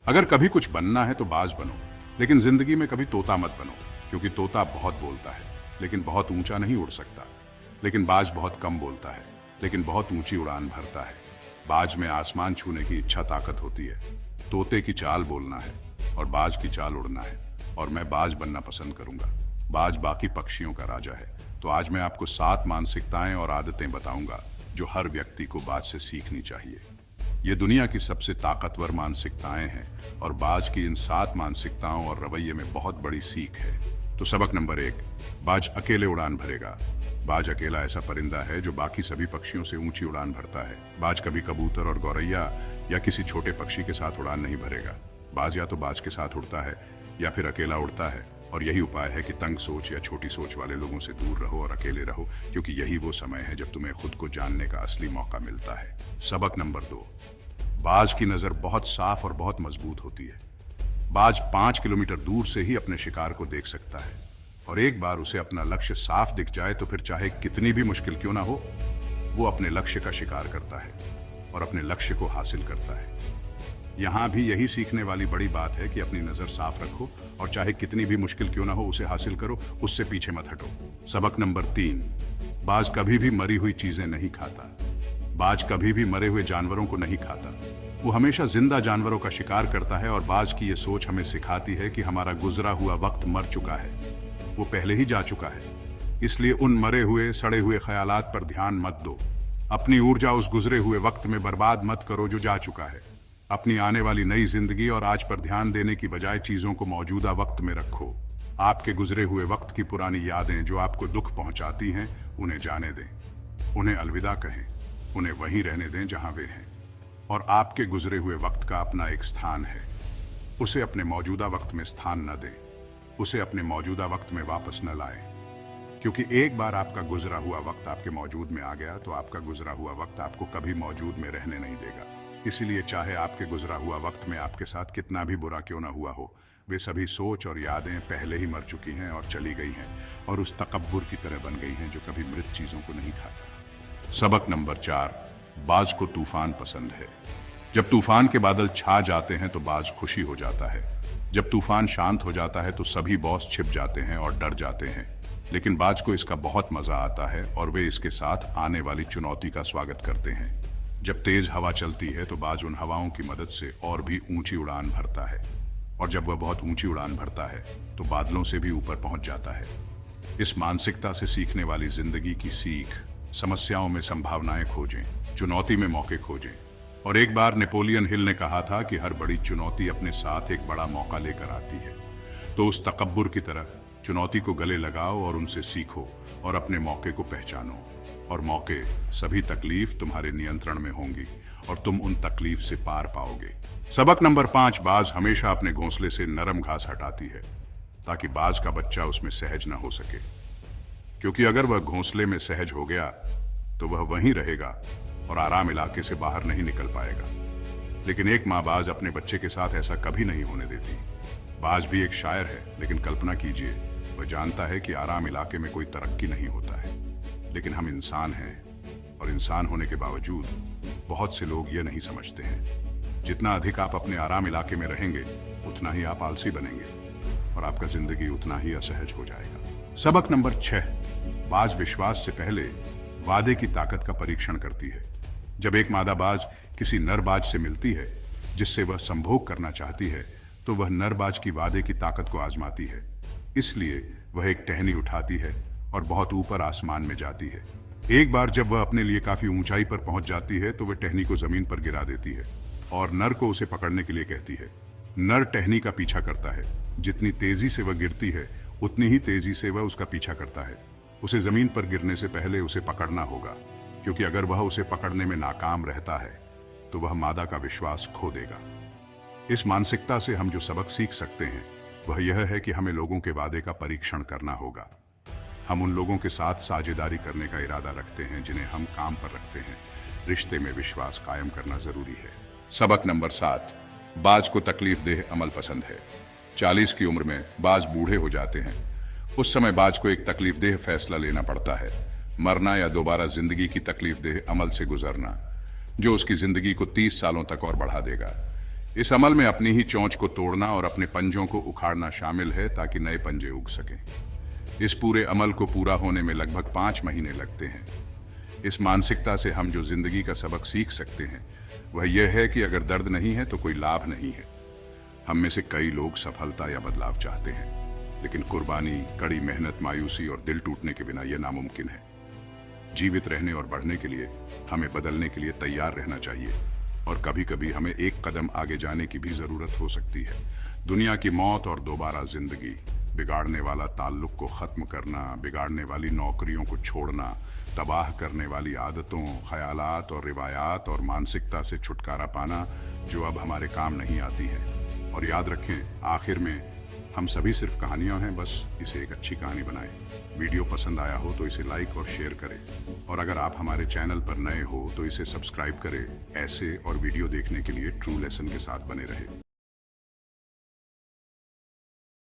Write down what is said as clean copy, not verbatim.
अगर कभी कुछ बनना है तो बाज बनो, लेकिन जिंदगी में कभी तोता मत बनो, क्योंकि तोता बहुत बोलता है लेकिन बहुत ऊंचा नहीं उड़ सकता। लेकिन बाज बहुत कम बोलता है लेकिन बहुत ऊंची उड़ान भरता है। बाज में आसमान छूने की इच्छा ताकत होती है। तोते की चाल बोलना है और बाज की चाल उड़ना है, और मैं बाज बनना पसंद करूंगा। बाज बाकी पक्षियों का राजा है। तो आज मैं आपको 7 मानसिकताएं और आदतें बताऊंगा जो हर व्यक्ति को बाज से सीखनी चाहिए। ये दुनिया की सबसे ताकतवर मानसिकताएं हैं और बाज की इन 7 मानसिकताओं और रवैये में बहुत बड़ी सीख है। तो सबक नंबर 1, बाज अकेले उड़ान भरेगा। बाज अकेला ऐसा परिंदा है जो बाकी सभी पक्षियों से ऊंची उड़ान भरता है। बाज कभी कबूतर और गौरैया या किसी छोटे पक्षी के साथ उड़ान नहीं भरेगा। बाज या तो बाज के साथ उड़ता है या फिर अकेला उड़ता है, और यही उपाय है कि तंग सोच या छोटी सोच वाले लोगों से दूर रहो और अकेले रहो, क्योंकि यही वो समय है जब तुम्हें खुद को जानने का असली मौका मिलता है। सबक नंबर 2, बाज की नजर बहुत साफ और बहुत मजबूत होती है। बाज 5 किलोमीटर दूर से ही अपने शिकार को देख सकता है, और एक बार उसे अपना लक्ष्य साफ दिख जाए तो फिर चाहे कितनी भी मुश्किल क्यों ना हो, वो अपने लक्ष्य का शिकार करता है और अपने लक्ष्य को हासिल करता है। यहां भी यही सीखने वाली बड़ी बात है कि अपनी नजर साफ रखो और चाहे कितनी भी मुश्किल क्यों ना हो उसे हासिल करो, उससे पीछे मत हटो। सबक नंबर 3, बाज कभी भी मरी हुई चीजें नहीं खाता। बाज कभी भी मरे हुए जानवरों को नहीं खाता। वो हमेशा जिंदा जानवरों का शिकार करता है, और बाज की ये सोच हमें सिखाती है कि हमारा गुजरा हुआ वक्त मर चुका है, वो पहले ही जा चुका है। इसलिए उन मरे हुए सड़े हुए ख्यालात पर ध्यान मत दो। अपनी ऊर्जा उस गुजरे हुए वक्त में बर्बाद मत करो जो जा चुका है। अपनी आने वाली नई जिंदगी और आज पर ध्यान देने की बजाय चीजों को मौजूदा वक्त में रखो। आपके गुजरे हुए वक्त की पुरानी यादें जो आपको दुख पहुंचाती हैं, उन्हें जाने दें, उन्हें अलविदा कहें, उन्हें वहीं रहने दें जहां वे हैं। और आपके गुजरे हुए वक्त का अपना एक स्थान है, उसे अपने मौजूदा वक्त में स्थान न दें, उसे अपने मौजूदा वक्त में वापस न लाएं, क्योंकि एक बार आपका गुजरा हुआ वक्त आपके मौजूद में आ गया तो आपका गुजरा हुआ वक्त आपको कभी मौजूद में रहने नहीं देगा। इसीलिए चाहे आपके गुजरा हुआ वक्त में आपके साथ कितना भी बुरा क्यों ना हुआ हो, वे सभी सोच और यादें पहले ही मर चुकी हैं और चली गई हैं, और उस तकब्बुर की तरह बन गई हैं जो कभी मृत चीजों को नहीं खाता। सबक नंबर 4, बाज को तूफान पसंद है। जब तूफान के बादल छा जाते हैं तो बाज खुशी हो जाता है। जब तूफान शांत हो जाता है तो सभी बॉस छिप जाते हैं और डर जाते हैं, लेकिन बाज को इसका बहुत मजा आता है और वे इसके साथ आने वाली चुनौती का स्वागत करते हैं। जब तेज हवा चलती है तो बाज उन हवाओं की मदद से और भी ऊंची उड़ान भरता है, और जब वह बहुत ऊंची उड़ान भरता है तो बादलों से भी ऊपर पहुंच जाता है। इस मानसिकता से सीखने वाली जिंदगी की सीख, समस्याओं में संभावनाएं खोजें, चुनौती में मौके खोजें। और एक बार नेपोलियन हिल ने कहा था कि हर बड़ी चुनौती अपने साथ एक बड़ा मौका लेकर आती है। तो उस तकब्बुर की तरह चुनौती को गले लगाओ और उनसे सीखो और अपने मौके को पहचानो। और मौके, सभी तकलीफ तुम्हारे नियंत्रण में होंगी और तुम उन तकलीफ से पार पाओगे। सबक नंबर 5, बाज हमेशा अपने घोंसले से नरम घास हटाती है ताकि बाज का बच्चा उसमें सहज न हो सके, क्योंकि अगर वह घोंसले में सहज हो गया तो वह वहीं रहेगा और आराम इलाके से बाहर नहीं निकल पाएगा। लेकिन एक माँ बाज अपने बच्चे के साथ ऐसा कभी नहीं होने देती। बाज भी एक शायर है, लेकिन कल्पना कीजिए, वह जानता है कि आराम इलाके में कोई तरक्की नहीं होता है। लेकिन हम इंसान हैं, और इंसान होने के बावजूद बहुत से लोग ये नहीं समझते हैं। जितना अधिक आप अपने आराम इलाके में रहेंगे उतना ही आप आलसी बनेंगे और आपका जिंदगी उतना ही असहज हो जाएगा। सबक नंबर 6, बाज विश्वास से पहले वादे की ताकत का परीक्षण करती है। जब एक मादा बाज किसी नर बाज से मिलती है जिससे वह संभोग करना चाहती है, तो वह नर बाज की वादे की ताकत को आजमाती है। इसलिए वह एक टहनी उठाती है और बहुत ऊपर आसमान में जाती है। एक बार जब वह अपने लिए काफी ऊंचाई पर पहुंच जाती है तो वह टहनी को जमीन पर गिरा देती है और नर को उसे पकड़ने के लिए कहती है। नर टहनी का पीछा करता है। जितनी तेजी से वह गिरती है उतनी ही तेजी से वह उसका पीछा करता है। उसे जमीन पर गिरने से पहले उसे पकड़ना होगा, क्योंकि अगर वह उसे पकड़ने में नाकाम रहता है तो वह मादा का विश्वास खो देगा। इस मानसिकता से हम जो सबक सीख सकते हैं वह यह है कि हमें लोगों के वादे का परीक्षण करना होगा। हम उन लोगों के साथ साझेदारी करने का इरादा रखते हैं जिन्हें हम काम पर रखते हैं। रिश्ते में विश्वास कायम करना जरूरी है। सबक नंबर 7, बाज को तकलीफ देह अमल पसंद है। 40 की उम्र में बाज बूढ़े हो जाते हैं। उस समय बाज को एक तकलीफ देह फैसला लेना पड़ता है, मरना या दोबारा जिंदगी की तकलीफ देह अमल से गुजरना, जो उसकी जिंदगी को 30 सालों तक और बढ़ा देगा। इस अमल में अपनी ही चोंच को तोड़ना और अपने पंजों को उखाड़ना शामिल है ताकि नए पंजे उग सकें। इस पूरे अमल को पूरा होने में लगभग 5 महीने लगते हैं। इस मानसिकता से हम जो जिंदगी का सबक सीख सकते हैं वह यह है कि अगर दर्द नहीं है तो कोई लाभ नहीं है। हम में से कई लोग सफलता या बदलाव चाहते हैं, लेकिन कुर्बानी, कड़ी मेहनत, मायूसी और दिल टूटने के बिना यह नामुमकिन है। जीवित रहने और बढ़ने के लिए हमें बदलने के लिए तैयार रहना चाहिए, और कभी कभी हमें एक कदम आगे जाने की भी जरूरत हो सकती है। दुनिया की मौत और दोबारा जिंदगी, बिगाड़ने वाला ताल्लुक को खत्म करना, बिगाड़ने वाली नौकरियों को छोड़ना, तबाह करने वाली आदतों, ख्यालात और रिवायात और मानसिकता से छुटकारा पाना जो अब हमारे काम नहीं आती है। और याद रखें, आखिर में हम सभी सिर्फ कहानियां हैं, बस इसे एक अच्छी कहानी बनाएं। वीडियो पसंद आया हो तो इसे लाइक और शेयर करें, और अगर आप हमारे चैनल पर नए हो तो इसे सब्सक्राइब करें। ऐसे और वीडियो देखने के लिए ट्रू लेसन के साथ बने रहें।